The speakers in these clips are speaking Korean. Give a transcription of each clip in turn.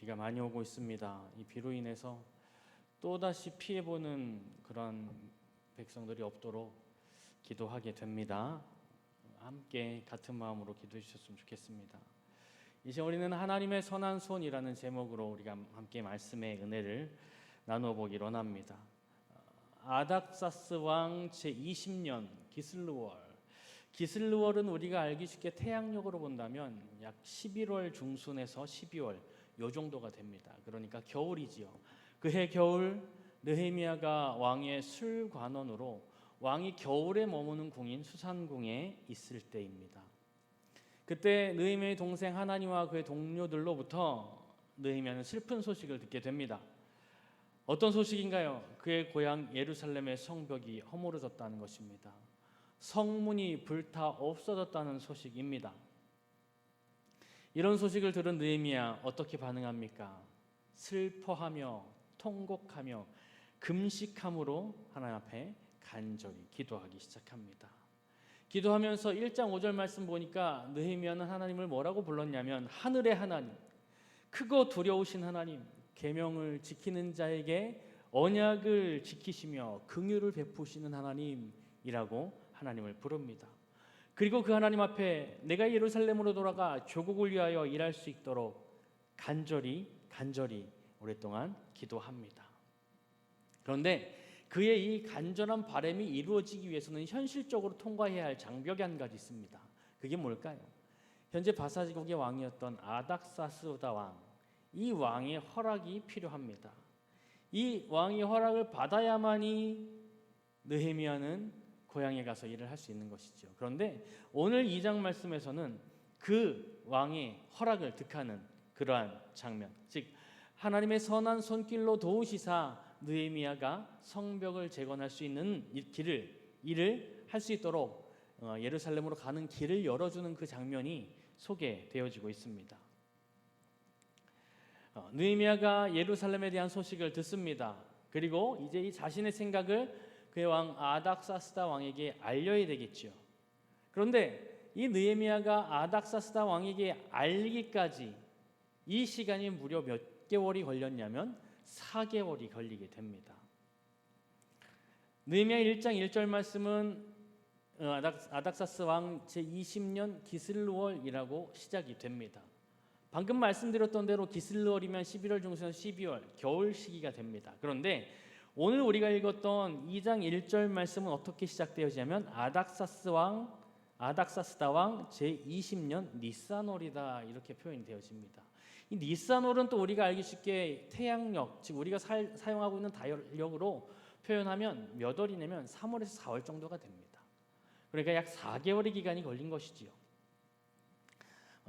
비가 많이 오고 있습니다. 이 비로 인해서 또다시 피해보는 그런 백성들이 없도록 기도하게 됩니다. 함께 같은 마음으로 기도해 주셨으면 좋겠습니다. 이제 우리는 하나님의 선한 손이라는 제목으로 우리가 함께 말씀의 은혜를 나누어 보기로 합니다. 아닥사스 왕 제20년 기슬르월은 우리가 알기 쉽게 태양력으로 본다면 약 11월 중순에서 12월 요 정도가 됩니다. 그러니까 겨울이지요. 그해 겨울 느헤미야가 왕의 술관원으로 왕이 겨울에 머무는 궁인 수산궁에 있을 때입니다. 그때 느헤미야의 동생 하나니와 그의 동료들로부터 느헤미야는 슬픈 소식을 듣게 됩니다. 어떤 소식인가요? 그의 고향 예루살렘의 성벽이 허물어졌다는 것입니다. 성문이 불타 없어졌다는 소식입니다. 이런 소식을 들은 느헤미야 어떻게 반응합니까? 슬퍼하며 통곡하며 금식함으로 하나님 앞에 간절히 기도하기 시작합니다. 기도하면서 1장 5절 말씀 보니까 느헤미야는 하나님을 뭐라고 불렀냐면 하늘의 하나님, 크고 두려우신 하나님, 계명을 지키는 자에게 언약을 지키시며 긍휼을 베푸시는 하나님이라고 하나님을 부릅니다. 그리고 그 하나님 앞에 내가 예루살렘으로 돌아가 조국을 위하여 일할 수 있도록 간절히 오랫동안 기도합니다. 그런데 그의 이 간절한 바람이 이루어지기 위해서는 현실적으로 통과해야 할 장벽이 한 가지 있습니다. 그게 뭘까요? 현재 바사지국의 왕이었던 아닥사스다 왕, 이 왕의 허락이 필요합니다. 이 왕의 허락을 받아야만이 느헤미야는 고향에 가서 일을 할 수 있는 것이죠. 그런데 오늘 2장 말씀에서는 그 왕의 허락을 득하는 그러한 장면, 즉 하나님의 선한 손길로 도우시사 느헤미야가 성벽을 재건할 수 있는 일을 할 수 있도록 예루살렘으로 가는 길을 열어주는 그 장면이 소개되어지고 있습니다. 느헤미야가 예루살렘에 대한 소식을 듣습니다. 그리고 이제 이 자신의 생각을 그의 왕 아닥사스다 왕에게 알려야 되겠죠. 그런데 이 느헤미야가 아닥사스다 왕에게 알리기까지 이 시간이 무려 몇 개월이 걸렸냐면 4개월이 걸리게 됩니다. 느헤미야 1장 1절 말씀은 아닥사스 왕 제20년 기슬르월이라고 시작이 됩니다. 방금 말씀드렸던 대로 기슬르월이면 11월 중순에서 12월 겨울 시기가 됩니다. 그런데 오늘 우리가 읽었던 2장 1절 말씀은 어떻게 시작되어지냐면 아닥사스다 왕 제20년 니산월이다 이렇게 표현이 되어집니다. 이 니산월은 또 우리가 알기 쉽게 태양력, 즉 우리가 사용하고 있는 달력으로 표현하면 몇 월이냐면 3월에서 4월 정도가 됩니다. 그러니까 약 4개월의 기간이 걸린 것이지요.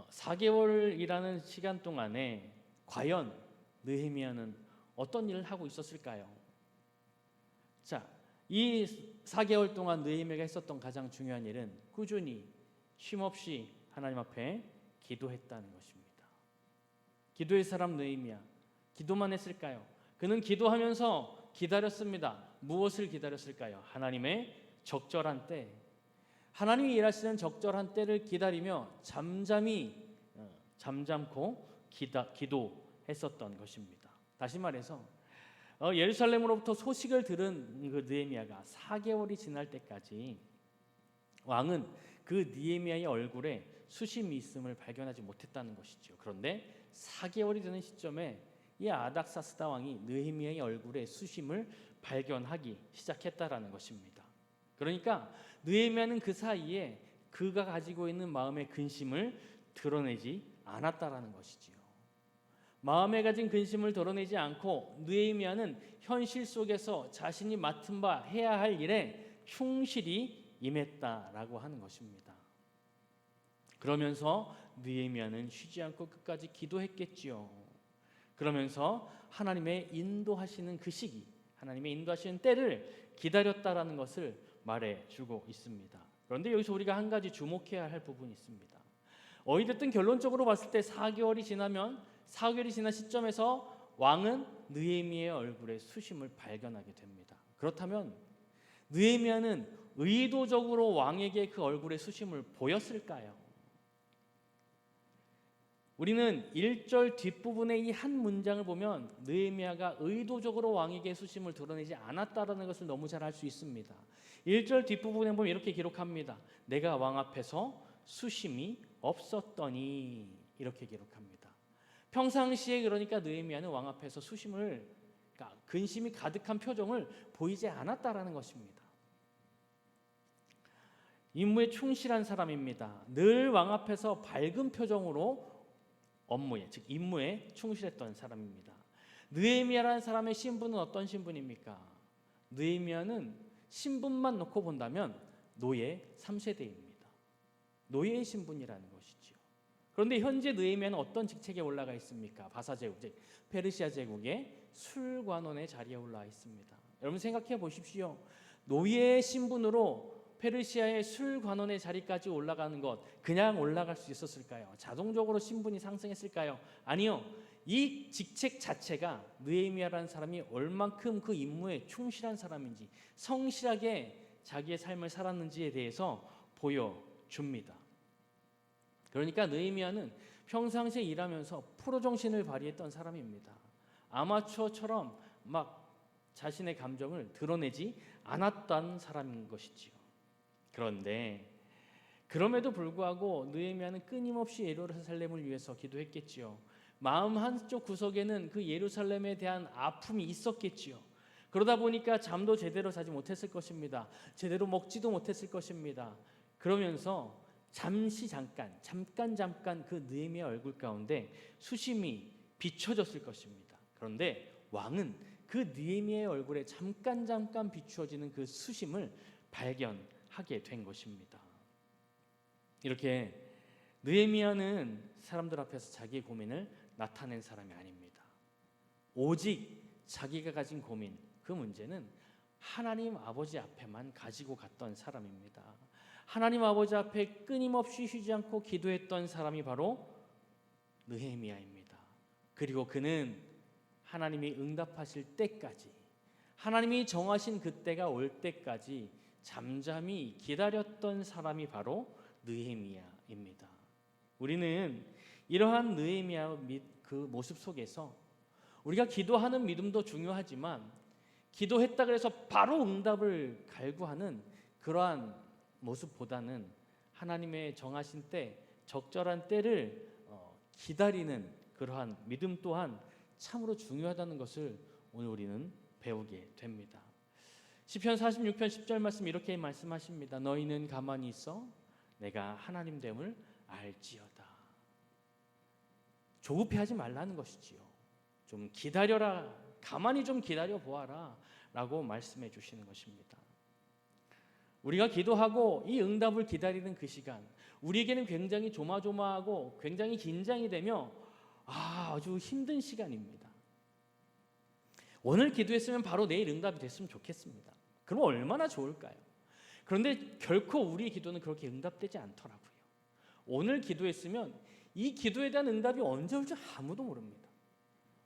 4개월이라는 시간 동안에 과연 느헤미야는 어떤 일을 하고 있었을까요? 자, 이 4개월 동안 느헤미야가 했었던 가장 중요한 일은 꾸준히 쉼없이 하나님 앞에 기도했다는 것입니다. 기도의 사람 느헤미야, 기도만 했을까요? 그는 기도하면서 기다렸습니다. 무엇을 기다렸을까요? 하나님의 적절한 때, 하나님이 일하시는 적절한 때를 기다리며 잠잠고 기도했었던 것입니다. 다시 말해서 예루살렘으로부터 소식을 들은 그 느헤미야가 4개월이 지날 때까지 왕은 그 느헤미야의 얼굴에 수심이 있음을 발견하지 못했다는 것이죠. 그런데 4개월이 되는 시점에 이 아닥사스다 왕이 느헤미야의 얼굴에 수심을 발견하기 시작했다라는 것입니다. 그러니까 느헤미야는 그 사이에 그가 가지고 있는 마음의 근심을 드러내지 않았다라는 것이지요. 마음에 가진 근심을 드러내지 않고 느헤미야는 현실 속에서 자신이 맡은 바 해야 할 일에 충실히 임했다라고 하는 것입니다. 그러면서 느헤미야는 쉬지 않고 끝까지 기도했겠지요. 그러면서 하나님의 인도하시는 그 시기, 하나님의 인도하시는 때를 기다렸다라는 것을 말해주고 있습니다. 그런데 여기서 우리가 한 가지 주목해야 할 부분이 있습니다. 어찌됐든 결론적으로 봤을 때 4개월이 지난 시점에서 왕은 느헤미야의 얼굴에 수심을 발견하게 됩니다. 그렇다면 느헤미야는 의도적으로 왕에게 그 얼굴에 수심을 보였을까요? 우리는 1절 뒷부분의 이 한 문장을 보면 느헤미야가 의도적으로 왕에게 수심을 드러내지 않았다라는 것을 너무 잘 알 수 있습니다. 1절 뒷부분에 보면 이렇게 기록합니다. 내가 왕 앞에서 수심이 없었더니, 이렇게 기록합니다. 평상시에 그러니까 느헤미야는 왕 앞에서 수심을, 그러니까 근심이 가득한 표정을 보이지 않았다라는 것입니다. 임무에 충실한 사람입니다. 늘 왕 앞에서 밝은 표정으로 업무에, 즉 임무에 충실했던 사람입니다. 느헤미야라는 사람의 신분은 어떤 신분입니까? 느헤미야는 신분만 놓고 본다면 노예 3세대입니다. 노예의 신분이라는 것이죠. 그런데 현재 느헤미야는 어떤 직책에 올라가 있습니까? 바사 제국, 즉 페르시아 제국의 술관원의 자리에 올라와 있습니다. 여러분 생각해 보십시오. 노예의 신분으로 페르시아의 술관원의 자리까지 올라가는 것, 그냥 올라갈 수 있었을까요? 자동적으로 신분이 상승했을까요? 아니요. 이 직책 자체가 느헤미야라는 사람이 얼만큼 그 임무에 충실한 사람인지, 성실하게 자기의 삶을 살았는지에 대해서 보여줍니다. 그러니까 느헤미야는 평상시에 일하면서 프로 정신을 발휘했던 사람입니다. 아마추어처럼 막 자신의 감정을 드러내지 않았던 사람인 것이지요. 그런데 그럼에도 불구하고 느헤미야는 끊임없이 예루살렘을 위해서 기도했겠지요. 마음 한쪽 구석에는 그 예루살렘에 대한 아픔이 있었겠지요. 그러다 보니까 잠도 제대로 자지 못했을 것입니다. 제대로 먹지도 못했을 것입니다. 그러면서 잠깐 그 느헤미야 얼굴 가운데 수심이 비춰졌을 것입니다. 그런데 왕은 그 느헤미야의 얼굴에 잠깐 비추어지는 그 수심을 발견하게 된 것입니다. 이렇게 느헤미야는 사람들 앞에서 자기의 고민을 나타낸 사람이 아닙니다. 오직 자기가 가진 고민, 그 문제는 하나님 아버지 앞에만 가지고 갔던 사람입니다. 하나님 아버지 앞에 끊임없이 쉬지 않고 기도했던 사람이 바로 느헤미야입니다. 그리고 그는 하나님이 응답하실 때까지, 하나님이 정하신 그때가 올 때까지 잠잠히 기다렸던 사람이 바로 느헤미야입니다. 우리는 이러한 느헤미야 그 모습 속에서 우리가 기도하는 믿음도 중요하지만 기도했다 그래서 바로 응답을 갈구하는 그러한 모습보다는 하나님의 정하신 때, 적절한 때를 기다리는 그러한 믿음 또한 참으로 중요하다는 것을 오늘 우리는 배우게 됩니다. 시편 46편 10절 말씀 이렇게 말씀하십니다. 너희는 가만히 있어 내가 하나님 됨을 알지어다. 조급해하지 말라는 것이지요. 좀 기다려라, 가만히 좀 기다려 보아라 라고 말씀해 주시는 것입니다. 우리가 기도하고 이 응답을 기다리는 그 시간, 우리에게는 굉장히 조마조마하고 굉장히 긴장이 되며 아주 힘든 시간입니다. 오늘 기도했으면 바로 내일 응답이 됐으면 좋겠습니다. 그럼 얼마나 좋을까요? 그런데 결코 우리의 기도는 그렇게 응답되지 않더라고요. 오늘 기도했으면 이 기도에 대한 응답이 언제 올지 아무도 모릅니다.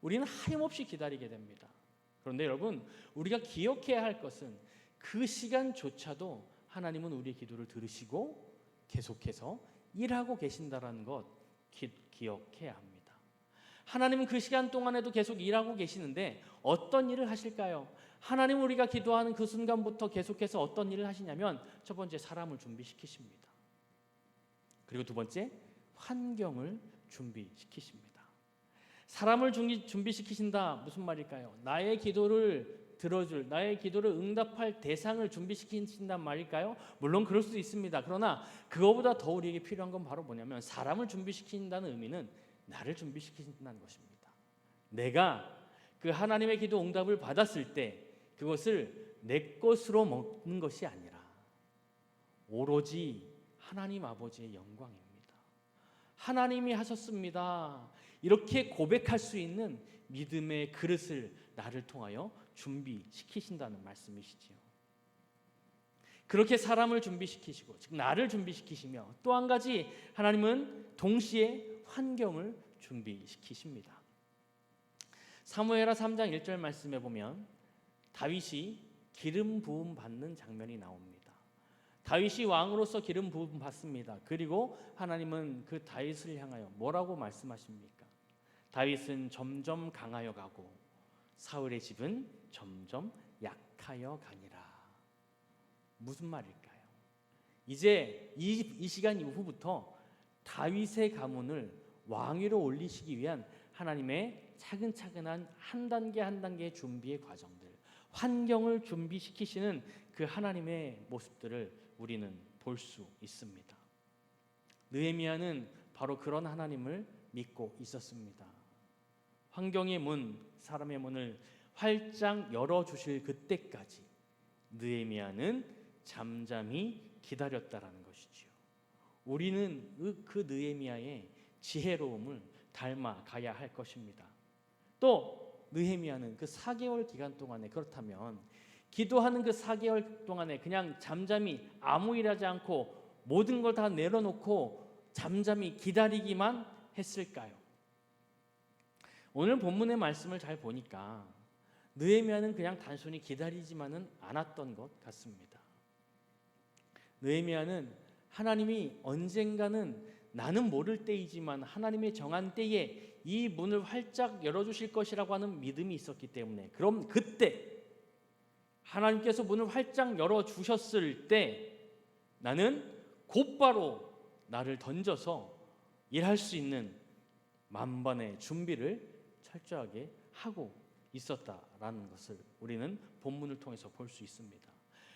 우리는 하염없이 기다리게 됩니다. 그런데 여러분, 우리가 기억해야 할 것은 그 시간조차도 하나님은 우리의 기도를 들으시고 계속해서 일하고 계신다는 것 기억해야 합니다. 하나님은 그 시간 동안에도 계속 일하고 계시는데 어떤 일을 하실까요? 하나님, 우리가 기도하는 그 순간부터 계속해서 어떤 일을 하시냐면, 첫 번째 사람을 준비시키십니다. 그리고 두 번째 환경을 준비시키십니다. 사람을 준비시키신다, 무슨 말일까요? 나의 기도를 들어줄, 나의 기도를 응답할 대상을 준비시키신단 말일까요? 물론 그럴 수도 있습니다. 그러나 그거보다 더 우리에게 필요한 건 바로 뭐냐면, 사람을 준비시킨다는 의미는 나를 준비시킨다는 것입니다. 내가 그 하나님의 기도 응답을 받았을 때 그것을 내 것으로 먹는 것이 아니라 오로지 하나님 아버지의 영광입니다. 하나님이 하셨습니다. 이렇게 고백할 수 있는 믿음의 그릇을 나를 통하여 준비시키신다는 말씀이시지요. 그렇게 사람을 준비시키시고, 즉 나를 준비시키시며, 또 한 가지 하나님은 동시에 환경을 준비시키십니다. 사무엘하 3장 1절 말씀에 보면 다윗이 기름 부음 받는 장면이 나옵니다. 다윗이 왕으로서 기름 부음 받습니다. 그리고 하나님은 그 다윗을 향하여 뭐라고 말씀하십니까? 다윗은 점점 강하여 가고 사울의 집은 점점 약하여 가니라. 무슨 말일까요? 이제 이 시간 이후부터 다윗의 가문을 왕위로 올리시기 위한 하나님의 차근차근한 한 단계 한 단계 준비의 과정들, 환경을 준비시키시는 그 하나님의 모습들을 우리는 볼 수 있습니다. 느헤미야는 바로 그런 하나님을 믿고 있었습니다. 환경의 문, 사람의 문을 활짝 열어주실 그때까지 느헤미야는 잠잠히 기다렸다라는 것이지요. 우리는 그 느헤미야의 지혜로움을 닮아가야 할 것입니다. 또 느헤미야는 그 4개월 기간 동안에, 그렇다면 기도하는 그 4개월 동안에 그냥 잠잠히 아무 일 하지 않고 모든 걸 다 내려놓고 잠잠히 기다리기만 했을까요? 오늘 본문의 말씀을 잘 보니까 느헤미야는 그냥 단순히 기다리지만은 않았던 것 같습니다. 느헤미야는 하나님이 언젠가는 나는 모를 때이지만 하나님의 정한 때에 이 문을 활짝 열어주실 것이라고 하는 믿음이 있었기 때문에, 그럼 그때 하나님께서 문을 활짝 열어주셨을 때 나는 곧바로 나를 던져서 일할 수 있는 만반의 준비를 철저하게 하고 있었다라는 것을 우리는 본문을 통해서 볼 수 있습니다.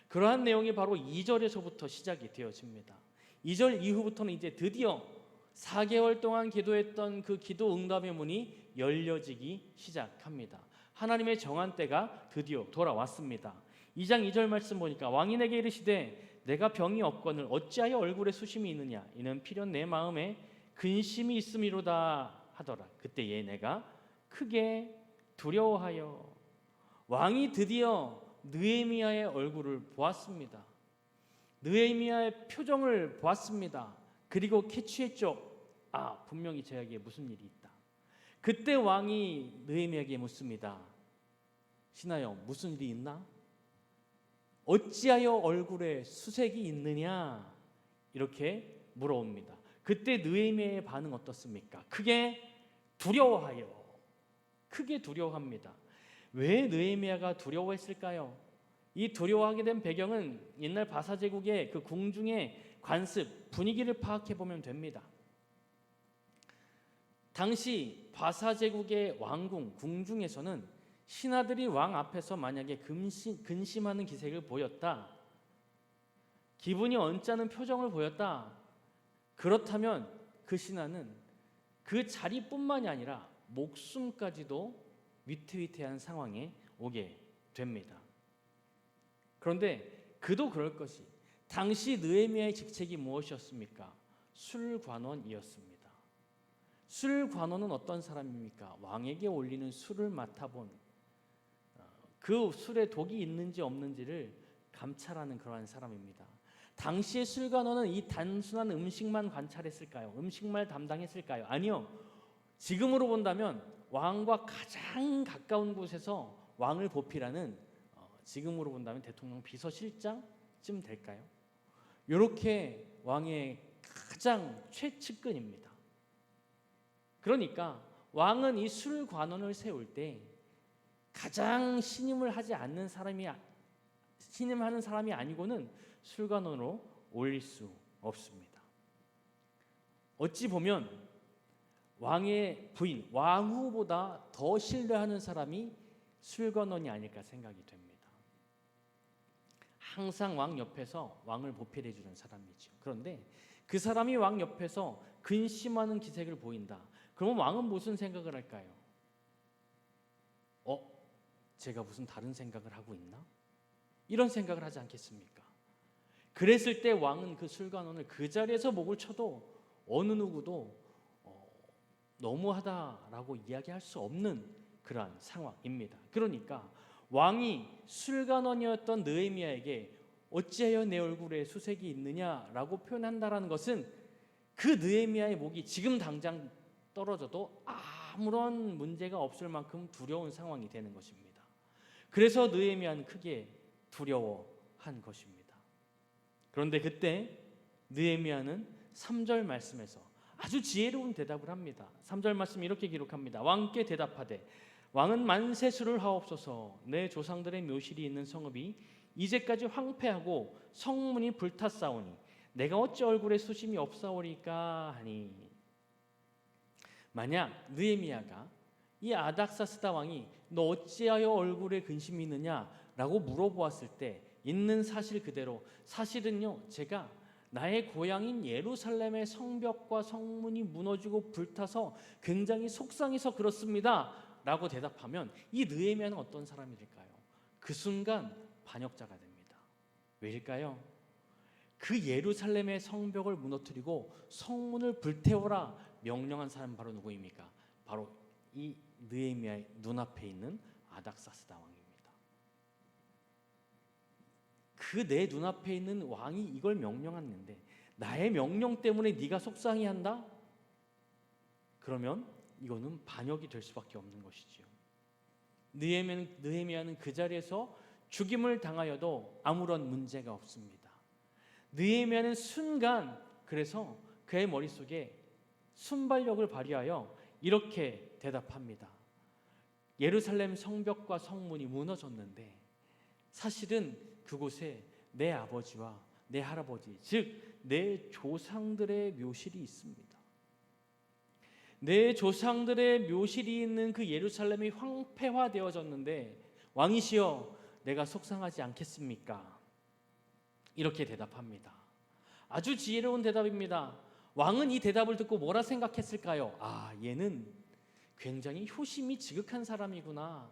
그러한 내용이 바로 2절에서부터 시작이 되어집니다. 2절 이후부터는 이제 드디어 4개월 동안 기도했던 그 기도 응답의 문이 열려지기 시작합니다. 하나님의 정한 때가 드디어 돌아왔습니다. 2장 2절 말씀 보니까 왕이 내게 이르시되 내가 병이 없거늘 어찌하여 얼굴에 수심이 있느냐 이는 필연 내 마음에 근심이 있음이로다 하더라. 그때에 내가 크게 두려워하여. 왕이 드디어 느헤미야의 얼굴을 보았습니다. 느헤미야의 표정을 보았습니다. 그리고 캐치했죠. 분명히 저에게 무슨 일이 있다. 그때 왕이 느헤미야에게 묻습니다. 신하여 무슨 일이 있나? 어찌하여 얼굴에 수색이 있느냐? 이렇게 물어옵니다. 그때 느헤미야의 반응 어떻습니까? 크게 두려워하여. 크게 두려워합니다. 왜 느헤미야가 두려워했을까요? 이 두려워하게 된 배경은 옛날 바사 제국의 그 궁중의 관습, 분위기를 파악해 보면 됩니다. 당시 바사 제국의 왕궁, 궁중에서는 신하들이 왕 앞에서 만약에 근심하는 기색을 보였다, 기분이 언짢은 표정을 보였다, 그렇다면 그 신하는 그 자리뿐만이 아니라 목숨까지도 위태위태한 상황에 오게 됩니다. 그런데 그도 그럴 것이, 당시 느헤미야의 직책이 무엇이었습니까? 술관원이었습니다. 술관원은 어떤 사람입니까? 왕에게 올리는 술을 맡아본, 그 술에 독이 있는지 없는지를 감찰하는 그러한 사람입니다. 당시의 술관원은 이 단순한 음식만 관찰했을까요? 음식만 담당했을까요? 아니요. 지금으로 본다면 왕과 가장 가까운 곳에서 왕을 보필하는, 지금으로 본다면 대통령 비서실장쯤 될까요? 이렇게 왕의 가장 최측근입니다. 그러니까 왕은 이 술관원을 세울 때 가장 신임을 하지 않는 사람이, 신임하는 사람이 아니고는 술관원으로 올릴 수 없습니다. 어찌 보면 왕의 부인, 왕후보다 더 신뢰하는 사람이 술관원이 아닐까 생각이 됩니다. 항상 왕 옆에서 왕을 보필해 주는 사람이죠. 그런데 그 사람이 왕 옆에서 근심하는 기색을 보인다. 그러면 왕은 무슨 생각을 할까요? 제가 무슨 다른 생각을 하고 있나? 이런 생각을 하지 않겠습니까? 그랬을 때 왕은 그 술관원을 그 자리에서 목을 쳐도 어느 누구도 너무하다라고 이야기할 수 없는 그러한 상황입니다. 그러니까 왕이 술관원이었던 느헤미야에게 어찌하여 내 얼굴에 수색이 있느냐라고 표현한다라는 것은 그 느헤미야의 목이 지금 당장 떨어져도 아무런 문제가 없을 만큼 두려운 상황이 되는 것입니다. 그래서 느헤미야는 크게 두려워한 것입니다. 그런데 그때 느헤미야는 3절 말씀에서 아주 지혜로운 대답을 합니다. 3절 말씀 이렇게 기록합니다. 왕께 대답하되 왕은 만세수를 하옵소서. 내 조상들의 묘실이 있는 성읍이 이제까지 황폐하고 성문이 불탔사오니 내가 어찌 얼굴에 수심이 없사오리까 하니. 만약 느헤미야가 이 아닥사스다 왕이 너 어찌하여 얼굴에 근심이 있느냐라고 물어보았을 때 있는 사실 그대로 사실은요, 제가 나의 고향인 예루살렘의 성벽과 성문이 무너지고 불타서 굉장히 속상해서 그렇습니다 라고 대답하면 이 느헤미야는 어떤 사람이 될까요? 그 순간 반역자가 됩니다. 왜일까요? 그 예루살렘의 성벽을 무너뜨리고 성문을 불태워라 명령한 사람은 바로 누구입니까? 바로 이 느헤미야의 눈앞에 있는 아닥사스다 왕입니다. 그 내 눈앞에 있는 왕이 이걸 명령했는데 나의 명령 때문에 네가 속상해한다? 그러면 이거는 반역이 될 수밖에 없는 것이지요. 느헤미야는 그 자리에서 죽임을 당하여도 아무런 문제가 없습니다. 느헤미야는 순간 그래서 그의 머릿속에 순발력을 발휘하여 이렇게 대답합니다. 예루살렘 성벽과 성문이 무너졌는데 사실은 그곳에 내 아버지와 내 할아버지, 즉 내 조상들의 묘실이 있습니다. 내 조상들의 묘실이 있는 그 예루살렘이 황폐화되어졌는데 왕이시여 내가 속상하지 않겠습니까? 이렇게 대답합니다. 아주 지혜로운 대답입니다. 왕은 이 대답을 듣고 뭐라 생각했을까요? 아, 얘는 굉장히 효심이 지극한 사람이구나.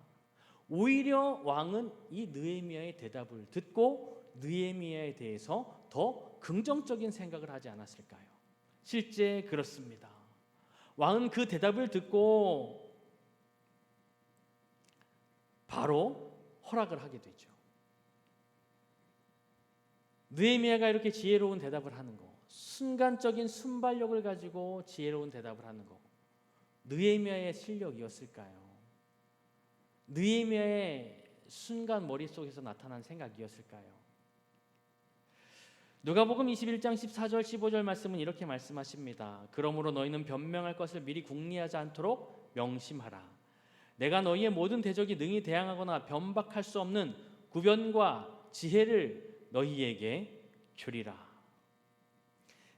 오히려 왕은 이 느헤미야의 대답을 듣고 느헤미야에 대해서 더 긍정적인 생각을 하지 않았을까요? 실제 그렇습니다. 왕은 그 대답을 듣고 바로 허락을 하게 되죠. 느헤미야가 이렇게 지혜로운 대답을 하는 거, 순간적인 순발력을 가지고 지혜로운 대답을 하는 거, 느헤미야의 실력이었을까요? 느헤미야의 순간 머릿속에서 나타난 생각이었을까요? 누가복음 21장 14절 15절 말씀은 이렇게 말씀하십니다. 그러므로 너희는 변명할 것을 미리 궁리하지 않도록 명심하라. 내가 너희의 모든 대적이 능히 대항하거나 변박할 수 없는 구변과 지혜를 너희에게 주리라.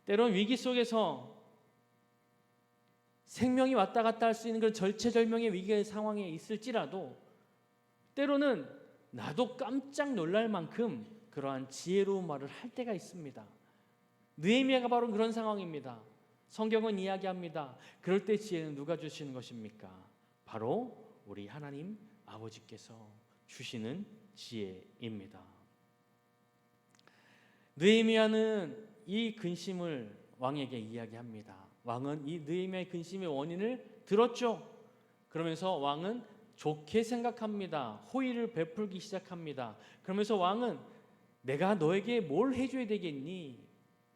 때론 위기 속에서 생명이 왔다 갔다 할 수 있는 그런 절체절명의 위기의 상황에 있을지라도 때로는 나도 깜짝 놀랄 만큼 그러한 지혜로운 말을 할 때가 있습니다. 느헤미야가 바로 그런 상황입니다. 성경은 이야기합니다. 그럴 때 지혜는 누가 주시는 것입니까? 바로 우리 하나님 아버지께서 주시는 지혜입니다. 느헤미야는 이 근심을 왕에게 이야기합니다. 왕은 이 느헤미야의 근심의 원인을 들었죠. 그러면서 왕은 좋게 생각합니다. 호의를 베풀기 시작합니다. 그러면서 왕은 내가 너에게 뭘 해줘야 되겠니?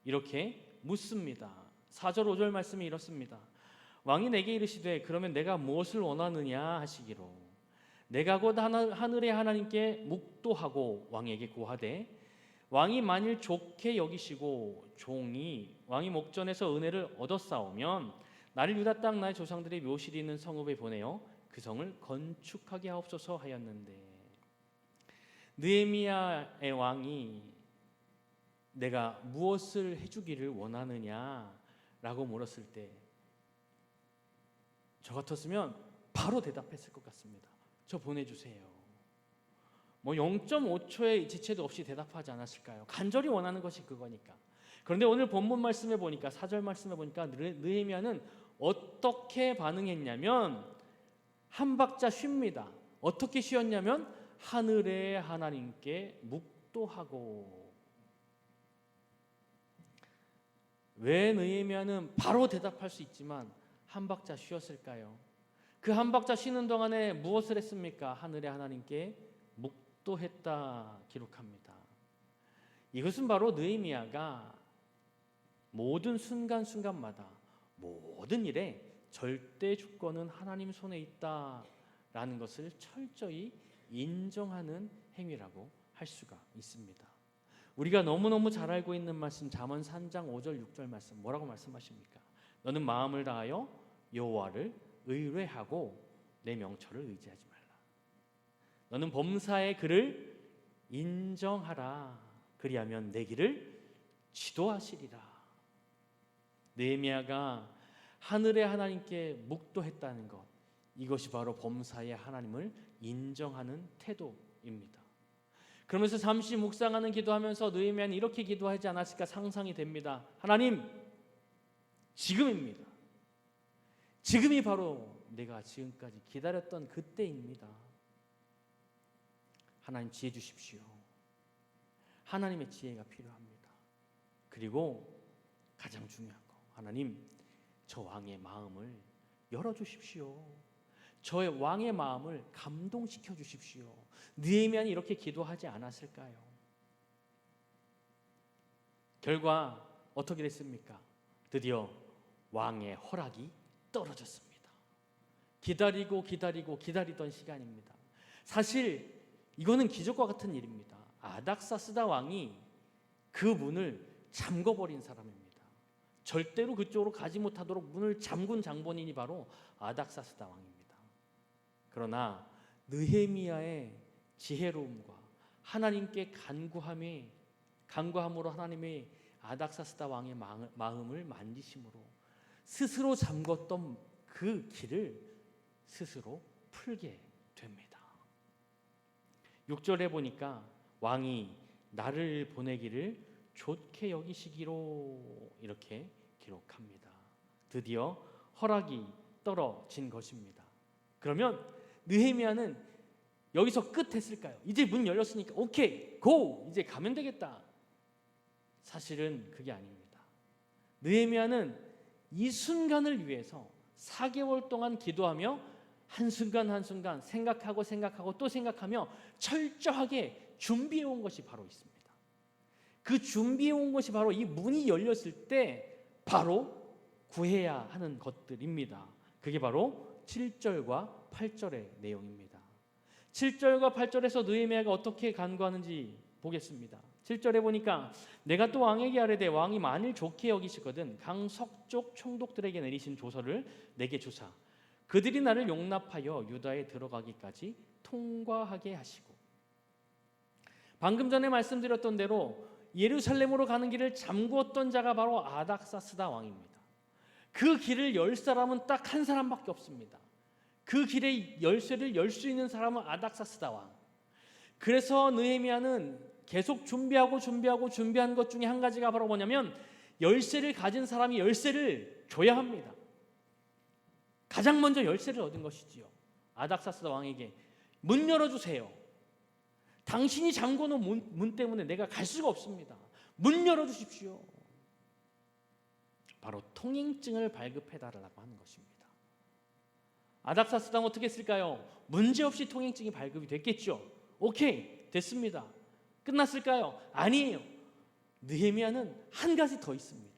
이렇게 묻습니다. 4절 5절 말씀이 이렇습니다. 왕이 내게 이르시되 그러면 내가 무엇을 원하느냐 하시기로 내가 곧 하늘의 하나님께 묵도하고 왕에게 고하되 왕이 만일 좋게 여기시고 종이 왕이 목전에서 은혜를 얻었사오면 나를 유다 땅 나의 조상들의 묘실이 있는 성읍에 보내어 그 성을 건축하게 하옵소서 하였는데 느헤미야의 왕이 내가 무엇을 해주기를 원하느냐라고 물었을 때 저 같았으면 바로 대답했을 것 같습니다. 저 보내주세요. 뭐 0.5초의 지체도 없이 대답하지 않았을까요? 간절히 원하는 것이 그거니까. 그런데 오늘 본문 말씀에 보니까 4절 말씀에 보니까 느헤미야는 어떻게 반응했냐면 한 박자 쉽니다. 어떻게 쉬었냐면 하늘의 하나님께 묵도하고. 왜 느헤미야는 바로 대답할 수 있지만 한 박자 쉬었을까요? 그 한 박자 쉬는 동안에 무엇을 했습니까? 하늘의 하나님께 묵도했다 기록합니다. 이것은 바로 느헤미야가 모든 순간순간마다 모든 일에 절대 주권은 하나님 손에 있다라는 것을 철저히 인정하는 행위라고 할 수가 있습니다. 우리가 너무너무 잘 알고 있는 말씀, 잠언 3장 5절 6절 말씀 뭐라고 말씀하십니까? 너는 마음을 다하여 여호와를 의뢰하고 내 명철을 의지하지 말라. 너는 범사의 그를 인정하라. 그리하면 내 길을 지도하시리라. 느헤미야가 하늘의 하나님께 묵도했다는 것, 이것이 바로 범사의 하나님을 인정하는 태도입니다. 그러면서 잠시 묵상하는 기도하면서 느헤미야는 이렇게 기도하지 않았을까 상상이 됩니다. 하나님, 지금입니다. 지금이 바로 내가 지금까지 기다렸던 그때입니다. 하나님 지혜 주십시오. 하나님의 지혜가 필요합니다. 그리고 가장 중요한 거, 하나님, 저 왕의 마음을 열어주십시오. 저의 왕의 마음을 감동시켜 주십시오. 느헤미야는 이렇게 기도하지 않았을까요? 결과 어떻게 됐습니까? 드디어 왕의 허락이 떨어졌습니다. 기다리던 시간입니다. 사실 이거는 기적과 같은 일입니다. 아닥사스다 왕이 그 문을 잠궈버린 사람입니다. 절대로 그쪽으로 가지 못하도록 문을 잠근 장본인이 바로 아닥사스다 왕입니다. 그러나 느헤미야의 지혜로움과 하나님께 간구함으로 하나님의 아닥사스다 왕의 마음을 만지심으로 스스로 잠궜던 그 길을 스스로 풀게 됩니다. 6절에 보니까 왕이 나를 보내기를 좋게 여기시기로 이렇게 기록합니다. 드디어 허락이 떨어진 것입니다. 그러면 느헤미야는 여기서 끝 했을까요? 이제 문 열렸으니까 오케이 고! 이제 가면 되겠다. 사실은 그게 아닙니다. 느헤미야는 이 순간을 위해서 4개월 동안 기도하며 한순간 한순간 생각하고 또 생각하며 철저하게 준비해 온 것이 바로 있습니다. 그 준비해 온 것이 바로 이 문이 열렸을 때 바로 구해야 하는 것들입니다. 그게 바로 7절과 8절의 내용입니다. 7절과 8절에서 느헤미야가 어떻게 간구하는지 보겠습니다. 7절에 보니까 내가 또 왕에게 아뢰되 왕이 만일 좋게 여기시거든 강 서쪽 총독들에게 내리신 조서를 내게 주사 그들이 나를 용납하여 유다에 들어가기까지 통과하게 하시고, 방금 전에 말씀드렸던 대로 예루살렘으로 가는 길을 잠그었던 자가 바로 아닥사스다 왕입니다. 그 길을 열 사람은 딱 한 사람밖에 없습니다. 그 길의 열쇠를 열 수 있는 사람은 아닥사스다 왕. 그래서 느헤미야는 계속 준비한 것 중에 한 가지가 바로 뭐냐면 열쇠를 가진 사람이 열쇠를 줘야 합니다. 가장 먼저 열쇠를 얻은 것이지요. 아닥사스다 왕에게 문 열어주세요. 당신이 잠궈놓은 문 때문에 내가 갈 수가 없습니다. 문 열어주십시오. 바로 통행증을 발급해달라고 하는 것입니다. 아닥사스다 왕 어떻게 했을까요? 문제없이 통행증이 발급이 됐겠죠. 오케이, 됐습니다. 끝났을까요? 아니에요. 느헤미야는 한 가지 더 있습니다.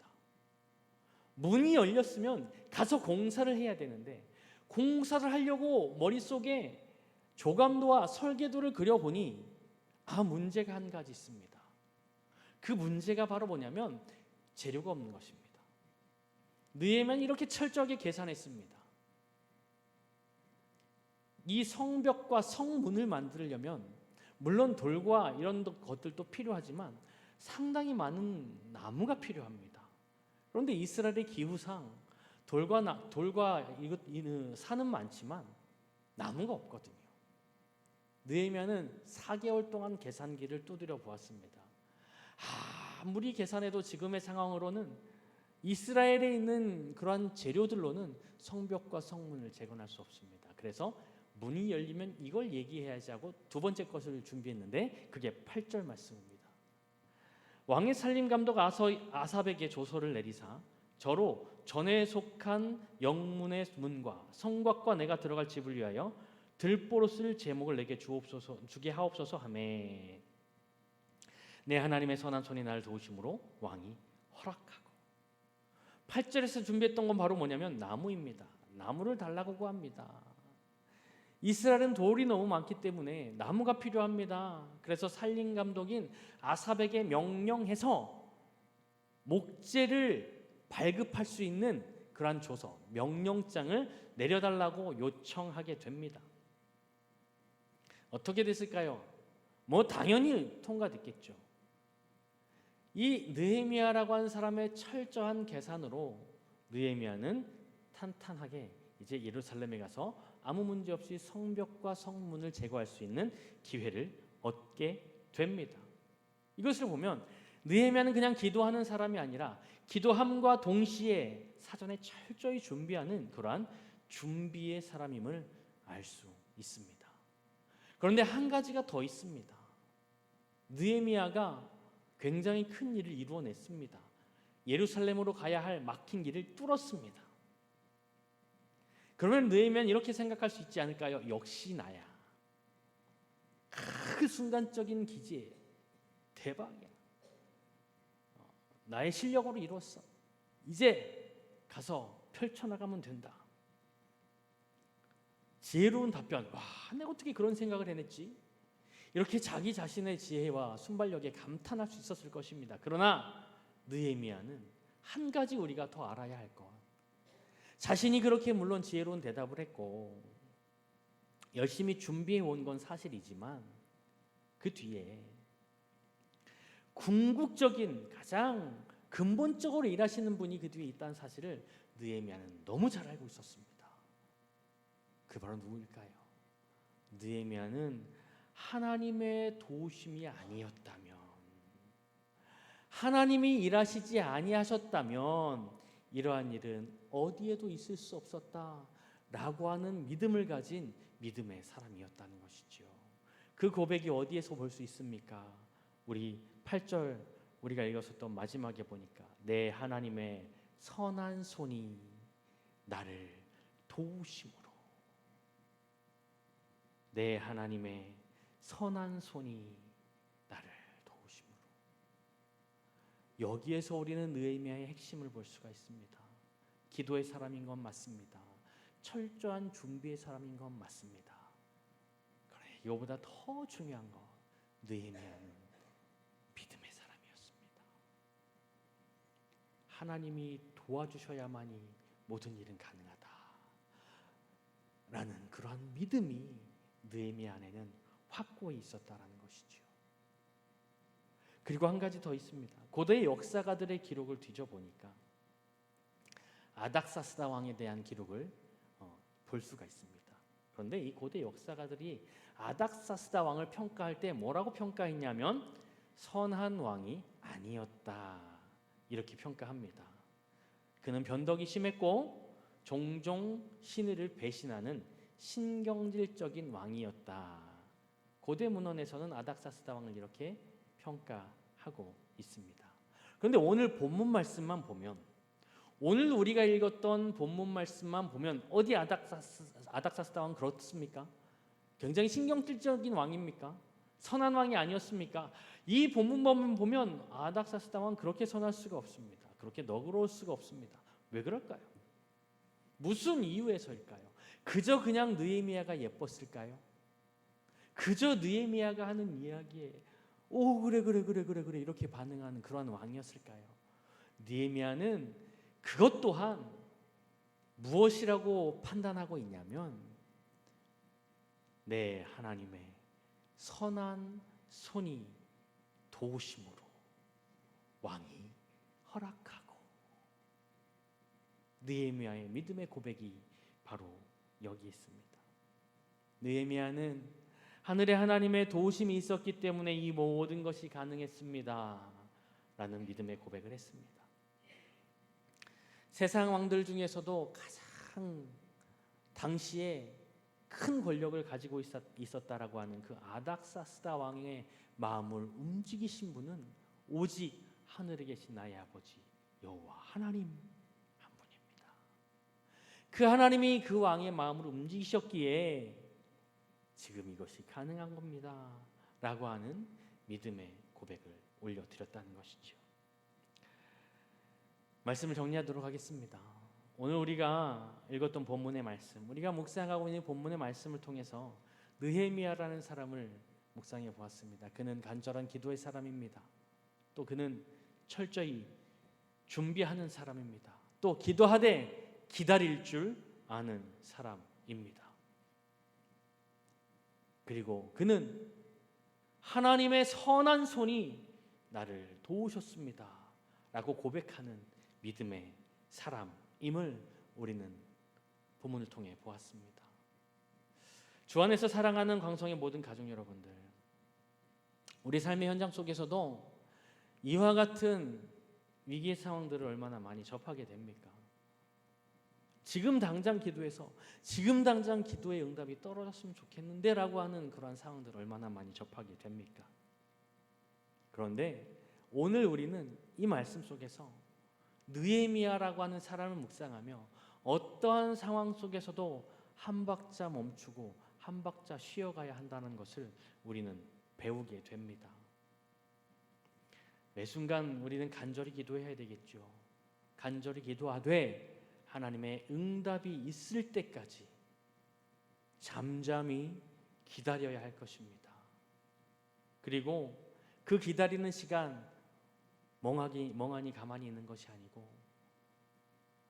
문이 열렸으면 가서 공사를 해야 되는데 공사를 하려고 머릿속에 조감도와 설계도를 그려보니 문제가 한 가지 있습니다. 그 문제가 바로 뭐냐면 재료가 없는 것입니다. 느헤미야는 이렇게 철저하게 계산했습니다. 이 성벽과 성문을 만들려면 물론 돌과 이런 것들도 필요하지만 상당히 많은 나무가 필요합니다. 그런데 이스라엘의 기후상 돌과 산은 많지만 나무가 없거든요. 느헤미야는 4개월 동안 계산기를 두드려 보았습니다. 아무리 계산해도 지금의 상황으로는 이스라엘에 있는 그러한 재료들로는 성벽과 성문을 재건할 수 없습니다. 그래서 문이 열리면 이걸 얘기해야지 하고 두 번째 것을 준비했는데 그게 8절 말씀입니다. 왕의 살림감독 아삽에게 조서를 내리사 저로 전에 속한 영문의 문과 성곽과 내가 들어갈 집을 위하여 들보로 쓸 제목을 내게 주게 하옵소서 하매 내 하나님의 선한 손이 나를 도우심으로 왕이 허락하고. 8절에서 준비했던 건 바로 뭐냐면 나무입니다. 나무를 달라고 구합니다. 이스라엘은 돌이 너무 많기 때문에 나무가 필요합니다. 그래서 살림 감독인 아삽에게 명령해서 목재를 발급할 수 있는 그러한 조서, 명령장을 내려달라고 요청하게 됩니다. 어떻게 됐을까요? 당연히 통과됐겠죠. 이 느헤미야라고 하는 사람의 철저한 계산으로 느헤미야는 탄탄하게 이제 예루살렘에 가서 아무 문제 없이 성벽과 성문을 제거할 수 있는 기회를 얻게 됩니다. 이것을 보면 느헤미야는 그냥 기도하는 사람이 아니라 기도함과 동시에 사전에 철저히 준비하는 그러한 준비의 사람임을 알 수 있습니다. 그런데 한 가지가 더 있습니다. 느헤미야가 굉장히 큰 일을 이루어냈습니다. 예루살렘으로 가야 할 막힌 길을 뚫었습니다. 그러면 느헤미야는 이렇게 생각할 수 있지 않을까요? 역시 나야. 그 순간적인 기지에 대박이야. 나의 실력으로 이뤘어. 이제 가서 펼쳐나가면 된다. 지혜로운 답변. 내가 어떻게 그런 생각을 해냈지? 이렇게 자기 자신의 지혜와 순발력에 감탄할 수 있었을 것입니다. 그러나 느헤미야는 한 가지 우리가 더 알아야 할 것. 자신이 그렇게 물론 지혜로운 대답을 했고 열심히 준비해 온 건 사실이지만 그 뒤에 궁극적인 가장 근본적으로 일하시는 분이 그 뒤에 있다는 사실을 느헤미야는 너무 잘 알고 있었습니다. 그 바로 누구일까요? 느헤미야는 하나님의 도우심이 아니었다면, 하나님이 일하시지 아니하셨다면 이러한 일은 어디에도 있을 수 없었다라고 하는 믿음을 가진 믿음의 사람이었다는 것이지요. 그 고백이 어디에서 볼 수 있습니까? 우리 8절 우리가 읽었었던 마지막에 보니까 내 하나님의 선한 손이 나를 도우심으로, 내 하나님의 선한 손이 나를 도우심으로. 여기에서 우리는 느헤미야의 핵심을 볼 수가 있습니다. 기도의 사람인 건 맞습니다. 철저한 준비의 사람인 건 맞습니다. 그래, 이거보다 더 중요한 거, 느헤미야는 믿음의 사람이었습니다. 하나님이 도와주셔야만이 모든 일은 가능하다 라는 그러한 믿음이 느헤미야 안에는 확고히 있었다라는 것이죠. 그리고 한 가지 더 있습니다. 고대 역사가들의 기록을 뒤져보니까 아닥사스다 왕에 대한 기록을 볼 수가 있습니다. 그런데 이 고대 역사가들이 아닥사스다 왕을 평가할 때 뭐라고 평가했냐면 선한 왕이 아니었다 이렇게 평가합니다. 그는 변덕이 심했고 종종 신의를 배신하는 신경질적인 왕이었다. 고대 문헌에서는 아닥사스다 왕을 이렇게 평가하고 있습니다. 그런데 오늘 본문 말씀만 보면, 오늘 우리가 읽었던 본문 말씀만 보면 어디 아닥사스다 왕 그렇습니까? 굉장히 신경질적인 왕입니까? 선한 왕이 아니었습니까? 이 본문 보면 아닥사스다 왕 그렇게 선할 수가 없습니다. 그렇게 너그러울 수가 없습니다. 왜 그럴까요? 무슨 이유에서일까요? 그저 그냥 느헤미야가 예뻤을까요? 그저 느헤미야가 하는 이야기에 오 그래 이렇게 반응하는 그런 왕이었을까요? 느헤미야는 그것 또한 무엇이라고 판단하고 있냐면 내 하나님의 선한 손이 도우심으로 왕이 허락하고, 느헤미야의 믿음의 고백이 바로 여기 있습니다. 느헤미야는 하늘의 하나님의 도우심이 있었기 때문에 이 모든 것이 가능했습니다 라는 믿음의 고백을 했습니다. 세상 왕들 중에서도 가장 당시에 큰 권력을 가지고 있었다라고 하는 그 아닥사스다 왕의 마음을 움직이신 분은 오직 하늘에 계신 나의 아버지 여호와 하나님 한 분입니다. 그 하나님이 그 왕의 마음을 움직이셨기에 지금 이것이 가능한 겁니다 라고 하는 믿음의 고백을 올려드렸다는 것이죠. 말씀을 정리하도록 하겠습니다. 오늘 우리가 읽었던 본문의 말씀, 우리가 묵상하고 있는 본문의 말씀을 통해서 느헤미야라는 사람을 묵상해 보았습니다. 그는 간절한 기도의 사람입니다. 또 그는 철저히 준비하는 사람입니다. 또 기도하되 기다릴 줄 아는 사람입니다. 그리고 그는 하나님의 선한 손이 나를 도우셨습니다 라고 고백하는 믿음의 사람임을 우리는 본문을 통해 보았습니다. 주 안에서 사랑하는 광성의 모든 가족 여러분들, 우리 삶의 현장 속에서도 이와 같은 위기의 상황들을 얼마나 많이 접하게 됩니까? 지금 당장 기도해서 지금 당장 기도의 응답이 떨어졌으면 좋겠는데 라고 하는 그러한 상황들을 얼마나 많이 접하게 됩니까? 그런데 오늘 우리는 이 말씀 속에서 느헤미야라고 하는 사람을 묵상하며 어떠한 상황 속에서도 한 박자 멈추고 한 박자 쉬어가야 한다는 것을 우리는 배우게 됩니다. 매 순간 우리는 간절히 기도해야 되겠죠. 간절히 기도하되 하나님의 응답이 있을 때까지 잠잠히 기다려야 할 것입니다. 그리고 그 기다리는 시간 멍하니 가만히 있는 것이 아니고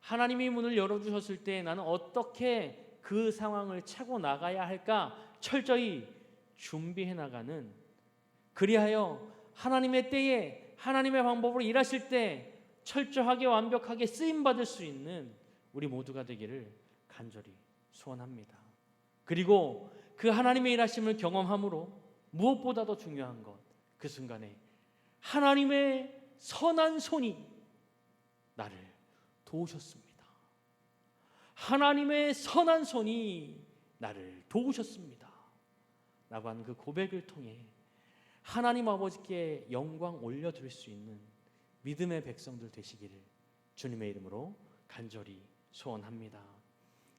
하나님이 문을 열어주셨을 때 나는 어떻게 그 상황을 차고 나가야 할까 철저히 준비해 나가는, 그리하여 하나님의 때에 하나님의 방법으로 일하실 때 철저하게 완벽하게 쓰임받을 수 있는 우리 모두가 되기를 간절히 소원합니다. 그리고 그 하나님의 일하심을 경험함으로 무엇보다도 중요한 것, 그 순간에 하나님의 선한 손이 나를 도우셨습니다. 하나님의 선한 손이 나를 도우셨습니다 라고 하는 그 고백을 통해 하나님 아버지께 영광 올려드릴 수 있는 믿음의 백성들 되시기를 주님의 이름으로 간절히 소원합니다.